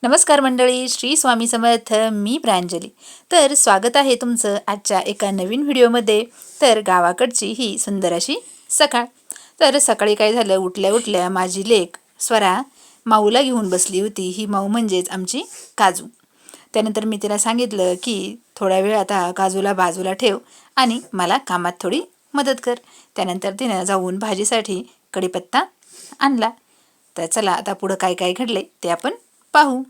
नमस्कार मंडळी, श्री स्वामी समर्थ. मी प्रांजली. तर स्वागत आहे तुमचं आजच्या एका नवीन व्हिडिओमध्ये. तर गावाकडची ही सुंदर अशी सकाळ. तर सकाळी काय झालं, उठल्या उठल्या माझी लेक स्वरा माऊला घेऊन बसली होती. ही माऊ म्हणजेच आमची काजू. त्यानंतर मी तिला सांगितलं की थोड्या वेळ आता काजूला बाजूला ठेव आणि मला कामात थोडी मदत कर. त्यानंतर तिनं जाऊन भाजीसाठी कढीपत्ता आणला. तर चला आता पुढं काय काय घडले ते आपण पाहू.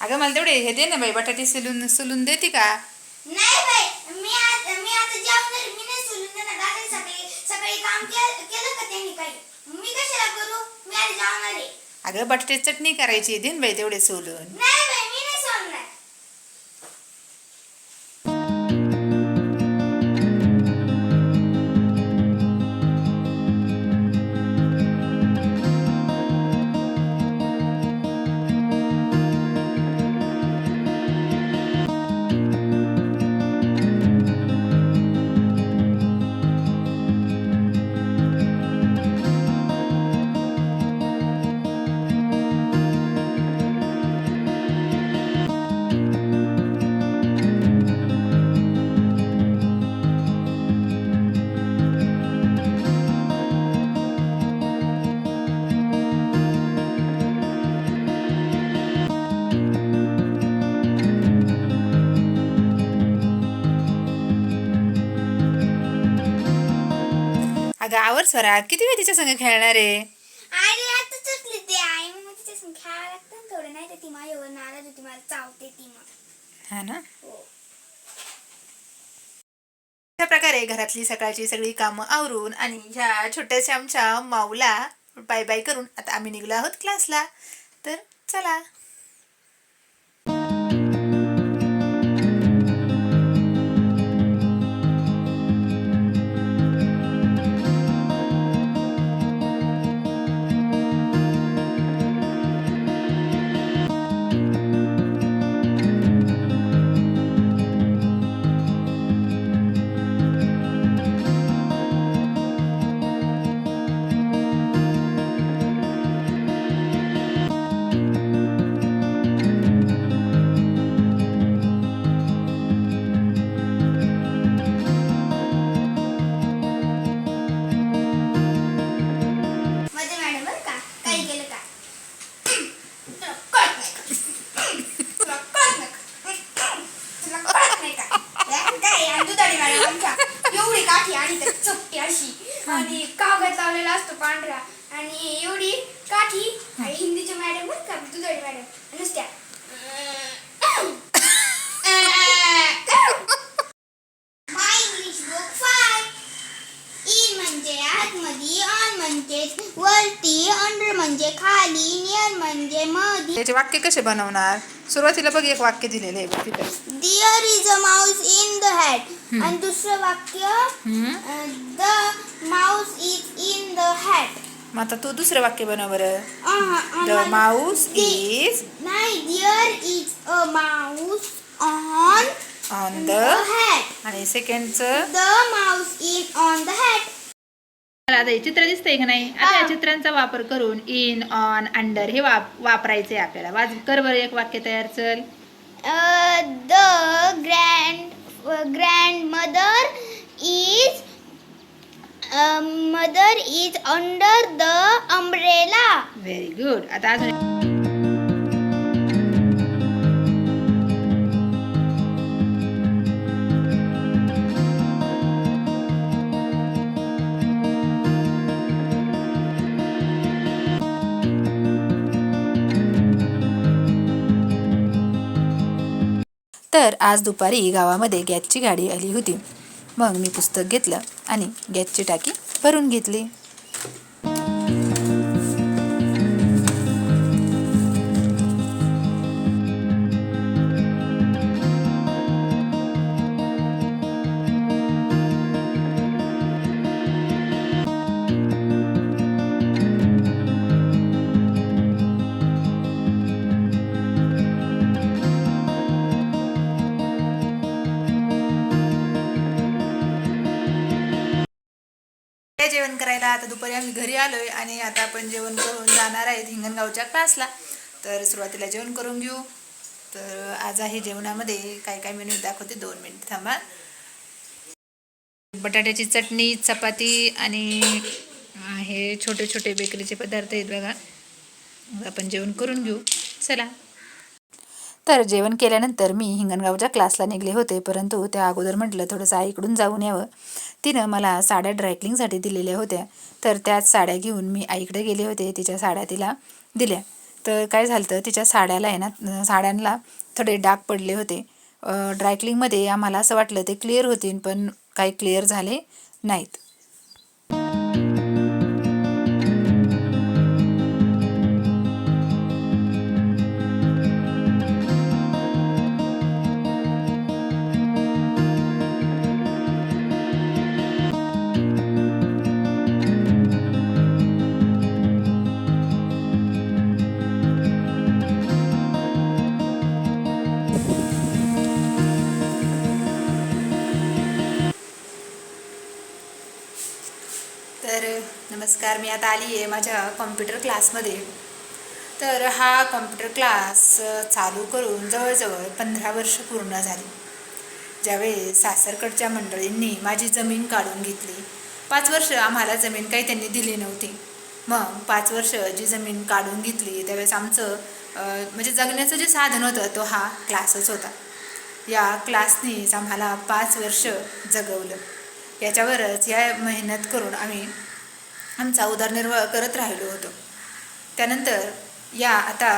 अगं मला तेवढे हे दे ना बाई, बटाटे सोलून देते का? नाही बाई, मी आता जेवणार. मी नाही सोलून देणार. दादाने सकाळी काम केलं का त्यांनी काही? मी कशाला करू? मी आता जेवणार आहे. अगं बटाटे चटणी करायची, दे ना बाई तेवढे सोलून. नाही बाई, मी नाही सोलणार. अगं आवर स्वरा, किती वेळ तिच्या संग खेळणार आहे? अरे आता चुकली ते आई. मग तिच्या संग खेळायला लागतं ना थोडं. नाही तर ती माझ्यावर नाराज होती, मला चावते ती मग. हा ना. हो. अशा प्रकारे घरातली सकाळची सगळी कामं आवरून आणि ह्या छोट्याशा आमच्या माऊला बाय बाय करून आता आम्ही निघलो आहोत क्लासला. तर चला. मध्ये मॅडम बरं का काही केलं का? तुला कळत नाही का? तुला कळत नाही का? तुला कळत नाही का? काय आणि दुधाळी मॅडम आमच्या एवढी काठी आणि त्यात चपटी अशी आणि कागद लावलेला असतो पांढरा आणि एवढी काठी. आणि हिंदीच्या मॅडम बरं का, दुधाळी मॅडम नुसत्या माय इंग्लिश बुक 5. इन म्हणजे आतमध्ये, ऑन म्हणजे वरती, अंडर म्हणजे खाली, नियर म्हणजे मध्ये. त्याचे वाक्य कसे बनवणार? सुरुवातीला बघ एक वाक्य दिलेलं आहे बघ तिथं. There is a mouse in the hat. आणि दुसरं वाक्य the mouse is in the hat. मग आता तू दुसरं वाक्य बनव बरं. Uh-huh, द माऊस इज नाही, there is a mouse on on the the hat. आणि सेकंडचं The mouse is on the hat. मला आता हे चित्र दिसतंय का नाही? आता या चित्रांचा वापर करून इन, ऑन, अंडर हे वापरायचंय आपल्याला. कर बरं एक वाक्य तयार. चल. The grandmother is mother is under the umbrella. Very good. आता अजून तर आज दुपारी गावामध्ये गॅसची गाडी आली होती. मग मी पुस्तक घेतलं आणि गॅसची टाकी भरून घेतली. आता दुपारी आम्ही घरी आलोय आणि आता आपण जेवण करून जाणार आहेत हिंगणगावच्या क्लासला. तर सुरुवातीला जेवण करून घेऊ. तर आज आहे जेवणामध्ये काय काय मेनू दाखवते, 2 मिनिट थांबा. बटाट्याची चटणी, चपाती आणि हे छोटे छोटे बेकरीचे पदार्थ आहेत बघा. मग आपण जेवण करून घेऊ, चला. तर जेवण केल्यानंतर मी हिंगणगावच्या क्लासला निघले होते, परंतु त्या अगोदर म्हटलं थोडंसं आईकडून जाऊन यावं. तिनं मला साड्या ड्रायक्लिंगसाठी दिलेल्या होत्या, तर त्याच साड्या घेऊन मी आईकडे गेले होते. तिच्या साड्या तिला दिल्या. तर काय झालं, तिच्या साड्याला आहे ना, साड्यांना थोडे डाग पडले होते. ड्रायक्लिंगमध्ये आम्हाला असं वाटलं ते क्लिअर होतील, पण काही क्लिअर झाले नाहीत. तर नमस्कार, मी आता आली आहे माझ्या कॉम्प्युटर क्लासमध्ये. तर हा कॉम्प्युटर क्लास चालू करून जवळजवळ 15 वर्ष पूर्ण झाली. ज्यावेळेस सासरकडच्या मंडळींनी माझी जमीन काढून घेतली. 5 वर्ष आम्हाला जमीन काही त्यांनी दिली नव्हती. मग 5 वर्ष जी जमीन काढून घेतली त्यावेळेस आमचं म्हणजे जगण्याचं जे साधन होतं तो हा क्लासच होता. या क्लासनीच आम्हाला 5 वर्ष जगवलं. याच्यावरच या मेहनत करून आम्ही आमचा उदरनिर्वाह करत राहिलो होतो. त्यानंतर आता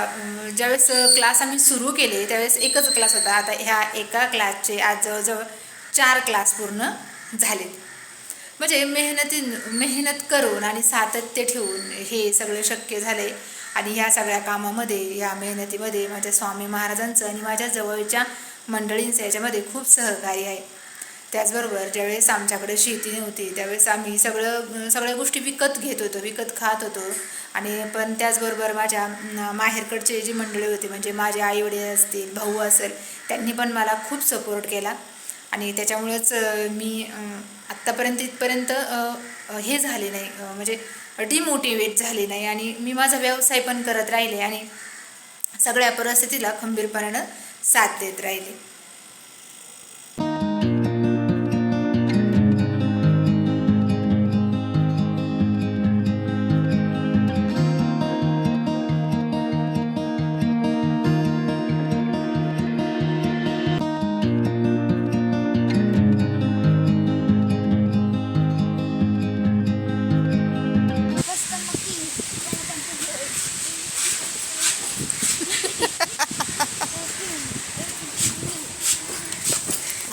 ज्यावेळेस क्लास आम्ही सुरू केले त्यावेळेस एकच क्लास होता. आता ह्या एका क्लासचे आज जवळजवळ 4 क्लास पूर्ण झाले. म्हणजे मेहनत करून आणि सातत्य ठेवून हे सगळं शक्य झाले. आणि ह्या सगळ्या कामामध्ये, ह्या मेहनतीमध्ये माझ्या स्वामी महाराजांचं आणि माझ्या जवळच्या मंडळींचं याच्यामध्ये खूप सहकार्य आहे. त्याचबरोबर ज्यावेळेस आमच्याकडे शेती नव्हती त्यावेळेस आम्ही सगळ्या गोष्टी विकत घेत होतो, विकत खात होतो. आणि पण त्याचबरोबर माझ्या माहेरकडचे जी मंडळी होती, म्हणजे माझे आईवडील असतील, भाऊ असेल, त्यांनी पण मला खूप सपोर्ट केला. आणि त्याच्यामुळेच मी आत्तापर्यंत इथपर्यंत हे झाले नाही, म्हणजे डिमोटिवेट झाले नाही. आणि मी माझा व्यवसाय पण करत राहिले आणि सगळ्या परिस्थितीला खंबीरपणानं साथ देत राहिले.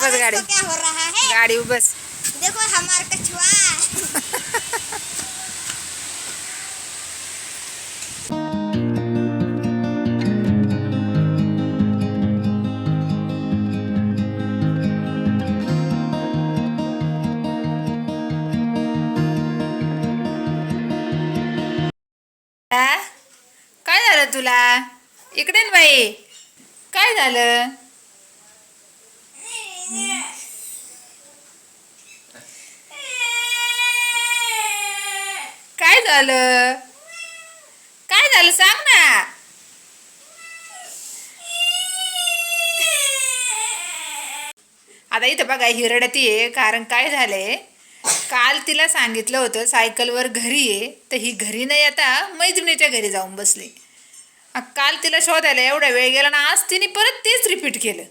बस गाड़ी, तो क्या हो रहा है? गाड़ी बस. देखो हमारा कछुआ. काय झालं तुला? इकडे ना बाई, काय झालं? काय झालं? काय झालं सांग ना. आता इथं बघा ही रडतीये, कारण काय झालंय, काल तिला सांगितलं होतं सायकलवर घरी ये, तर ही घरी नाही आता मैत्रिणीच्या घरी जाऊन बसली. काल तिला शोधायला एवढा वेळ गेला ना, आज तिने परत तेच रिपीट केलं.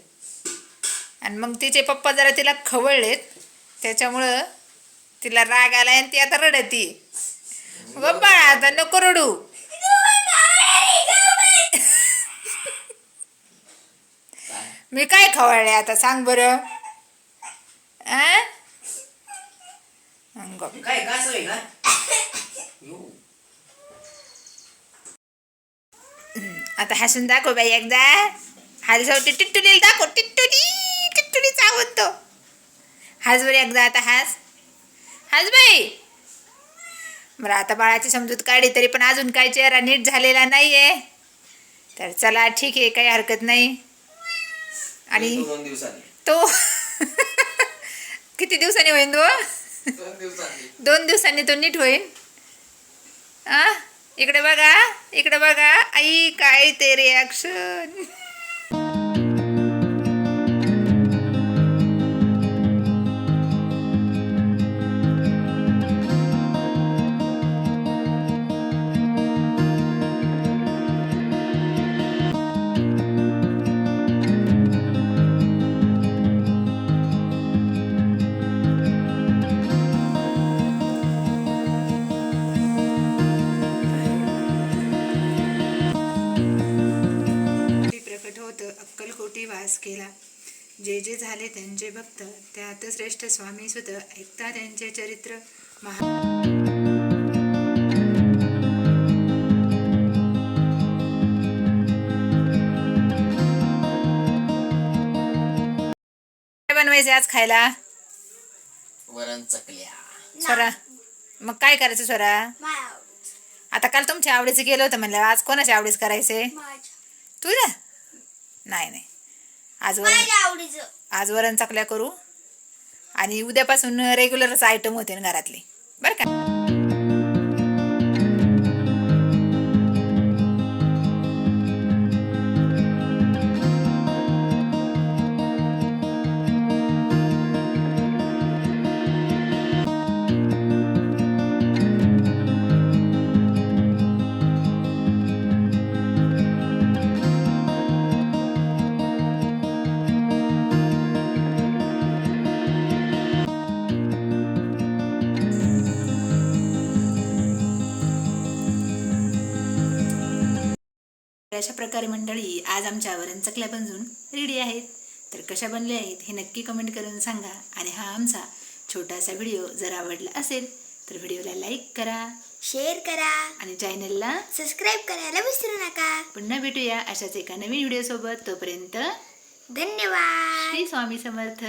आणि मग तिचे पप्पा जरा तिला खवळलेत, त्याच्यामुळं तिला राग आलाय आणि ती आता रडती. बाबा आता नको रडू. मी काय खवळले आता सांग बरं. आता हसून दाखव बाई एकदा. हालसवटी टिट्टुली दाखव, टिट्टुली चावतो. हास बरं एकदा, आता हास बाई. बरं आता बाळाची समजूत काढली तरी पण अजून काही चेहरा नीट झालेला नाहीये. तर चला ठीक आहे, काही हरकत नाही. आणि तो किती दिवसांनी होईल तो? 2 दिवसांनी तो नीट होईल. आ इकडे बघा आई काय ते रिॲक्शन. प्रकट होत अक्कलकोटी वास केला. जे जे झाले त्यांचे भक्त त्यात श्रेष्ठ स्वामी सुत ऐकता त्यांचे चरित्र काय बनवायचे आज खायला? वरण चकल्या. स्वरा मग काय करायचं स्वरा? माझ्या आता काल तुमच्या आवडीचं केलं होतं म्हणलं, आज कोणाच्या आवडीचं करायचे? तुझ्या? नाही आवडीचं. आज वरण चकल्या करू आणि उद्यापासून रेग्युलरच आयटम होते ना घरातले, बरं का? अशा प्रकारे मंडळी आज आमच्या वरण चकल्या बनवून रेडी आहेत. तर कशा बनल्या आहेत हे नक्की कमेंट करून सांगा. आणि हा आमचा छोटासा व्हिडिओ जर आवडला असेल तर व्हिडिओला लाईक करा, शेअर करा आणि चॅनलला सबस्क्राईब करायला विसरू नका. पुन्हा भेटूया अशाच एका नवीन व्हिडिओ सोबत. तोपर्यंत धन्यवाद. श्री स्वामी समर्थ.